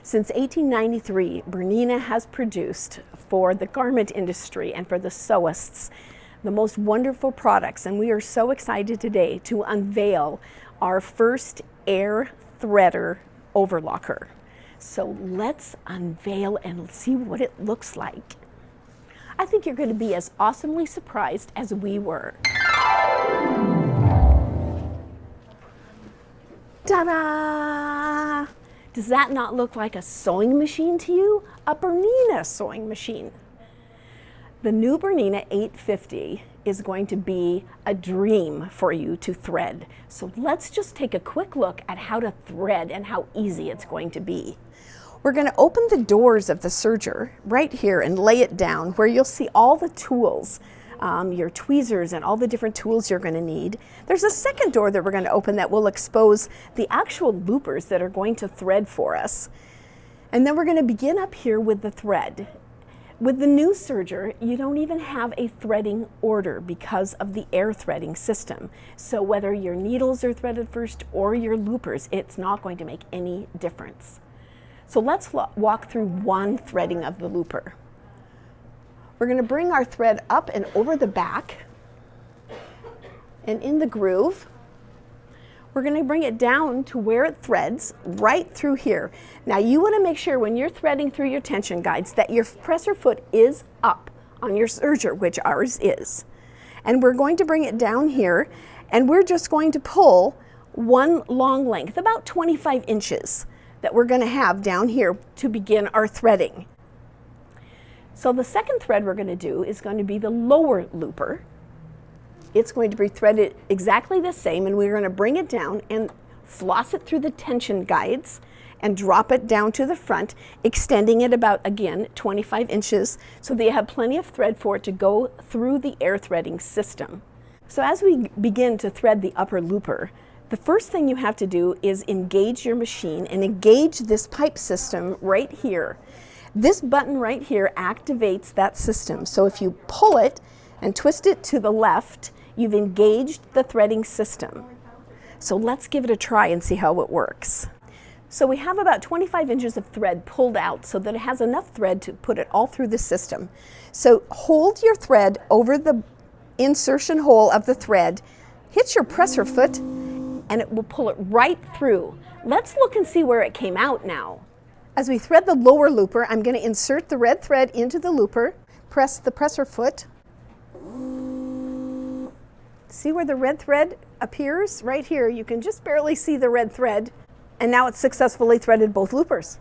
Since 1893, Bernina has produced for the garment industry and for the sewists the most wonderful products, and we are so excited today to unveil our first air threader overlocker. So let's unveil and see what it looks like. I think you're going to be as awesomely surprised as we were. Ta-da! Does that not look like a sewing machine to you? A Bernina sewing machine. The new BERNINA 850 is going to be a dream for you to thread. So let's just take a quick look at how to thread and how easy it's going to be. We're going to open the doors of the serger right here and lay it down where you'll see all the tools, your tweezers and all the different tools you're going to need. There's a second door that we're going to open that will expose the actual loopers that are going to thread for us. And then we're going to begin up here with the thread. With the new serger, you don't even have a threading order because of the air threading system. So whether your needles are threaded first or your loopers, it's not going to make any difference. So let's walk through one threading of the looper. We're going to bring our thread up and over the back and in the groove. We're going to bring it down to where it threads right through here. Now you want to make sure when you're threading through your tension guides that your presser foot is up on your serger, which ours is. And we're going to bring it down here and we're just going to pull one long length, about 25 inches, that we're going to have down here to begin our threading. So the second thread we're going to do is going to be the lower looper. It's going to be threaded exactly the same, and we're going to bring it down and floss it through the tension guides and drop it down to the front, extending it about, again, 25 inches so that you have plenty of thread for it to go through the air threading system. So as we begin to thread the upper looper, the first thing you have to do is engage your machine and engage this pipe system right here. This button right here activates that system. So if you pull it and twist it to the left, you've engaged the threading system. So let's give it a try and see how it works. So we have about 25 inches of thread pulled out so that it has enough thread to put it all through the system. So hold your thread over the insertion hole of the thread, hit your presser foot, and it will pull it right through. Let's look and see where it came out now. As we thread the lower looper, I'm going to insert the red thread into the looper, press the presser foot. See where the red thread appears? Right here, you can just barely see the red thread, and now it's successfully threaded both loopers.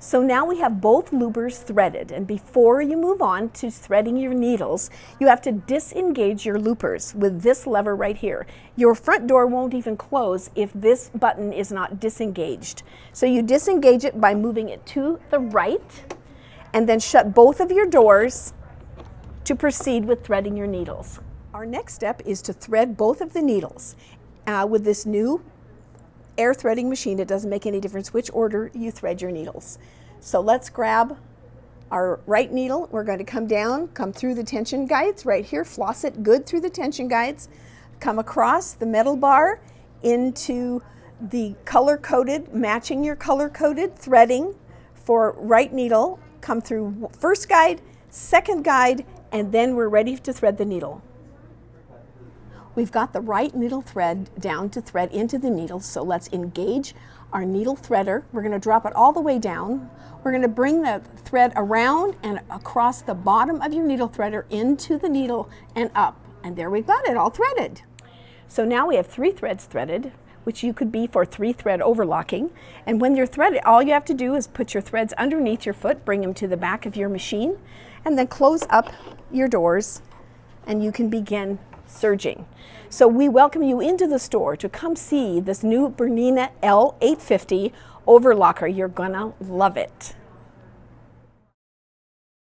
So now we have both loopers threaded, and before you move on to threading your needles, you have to disengage your loopers with this lever right here. Your front door won't even close if this button is not disengaged. So you disengage it by moving it to the right, and then shut both of your doors to proceed with threading your needles. Our next step is to thread both of the needles. With this new air threading machine, it doesn't make any difference which order you thread your needles. So let's grab our right needle. We're going to come down, come through the tension guides right here, floss it good through the tension guides, come across the metal bar into the color-coded, matching your color-coded threading for right needle, come through first guide, second guide, and then we're ready to thread the needle. We've got the right needle thread down to thread into the needle, so let's engage our needle threader. We're going to drop it all the way down. We're going to bring the thread around and across the bottom of your needle threader into the needle and up. And there we've got it all threaded. So now we have 3 threads threaded, which you could be for 3-thread overlocking. And when you're threaded, all you have to do is put your threads underneath your foot, bring them to the back of your machine, and then close up your doors, and you can begin serging. So we welcome you into the store to come see this new BERNINA L850 overlocker. You're gonna love it.